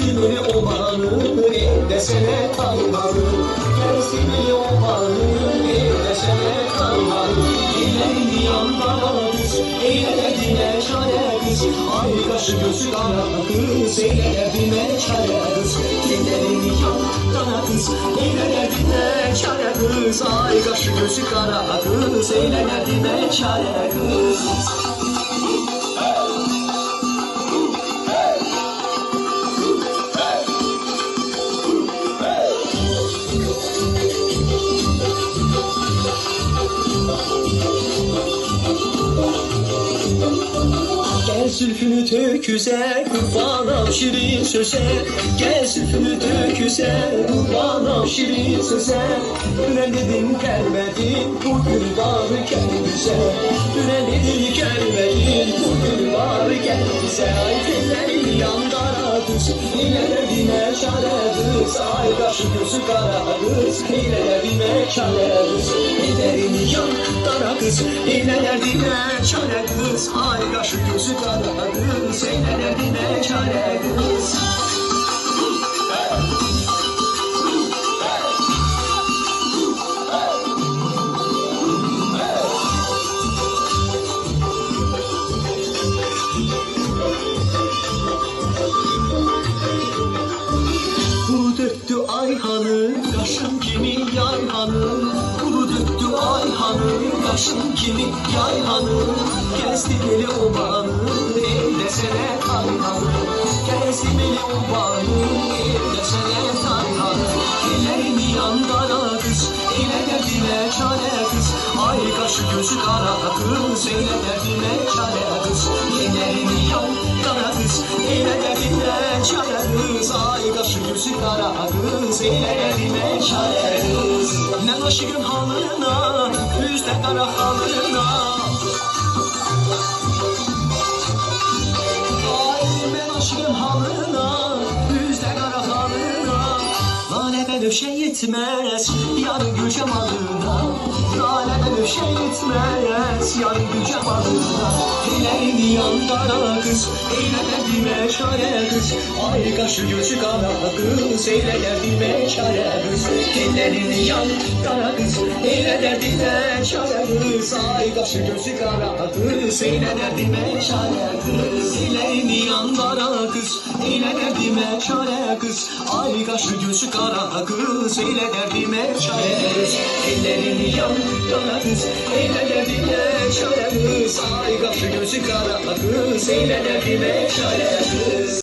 Gelsin obanı desene tanrı. Gelsin obanı desene tanrı. Ellerini yanlara kız, eyle derdine çare kız. Ay kaşı gözü kara kız, eyle derdine çare kız. Ellerini yanlara kız, eyle derdine çare kız. Ay kaşı gözü kara kız, eyle derdine çare kız. Gel zülfünü töküze, kurbanam şirin söze. Gel zülfünü töküze, kurbanam şirin söze. Düne dedim gelmedin, bugün var gel bize. Düne dedim gelmedin, bugün var gel bize. Ay tellerin yandara kız, eylerdine çare kız. Ay kaşı gözü kara kız, eylerdine çare kız. Ellerini yandara kız, eylerdine çare kız. Ay kaşı gözü kara kız, eylerdine çare kız. Kuru döktü ayhanı, kaşın kimi yayhanı. Kuru döktü ayhanı, kaşın kimi yayhanı. Kestimeli obanı, desene ayhanı. Kestimeli obanı, desene ayhanı. Ellerini yandara kız, eyle derdine çare kız. Ay kaşı gözü kara kız, eyle derdine çare kız. Ellerini yandara kız, eyle derdine çare kız. Ay kaşı gözü kara kız, eyle derdine çare kız. Ne aşığın halına, yüzde kara halına. Aşkın halına, yüzde kara halına. Laleden öşe yetmez, yarın gül cemalına. Laleden öşe yetmez, yarın gül cemalına. Ellerini yandara kız, eyle derdime çare kız. Ay kaşı gözü kara kız, eyle derdime çare kız. Ellerini yandara kız, eyle derdime çare kız. Ay kaşı gözü kara kız, eyle derdime çare kız. Ellerini yandara kız, eyle derdime çare kız. Ay kaşı gözü kara kız, eyle derdime çare kız. Ellerini yandara kız, eyle derdime çare kız. Ay kaşı gözü kara kız, eyle derdime çare kız.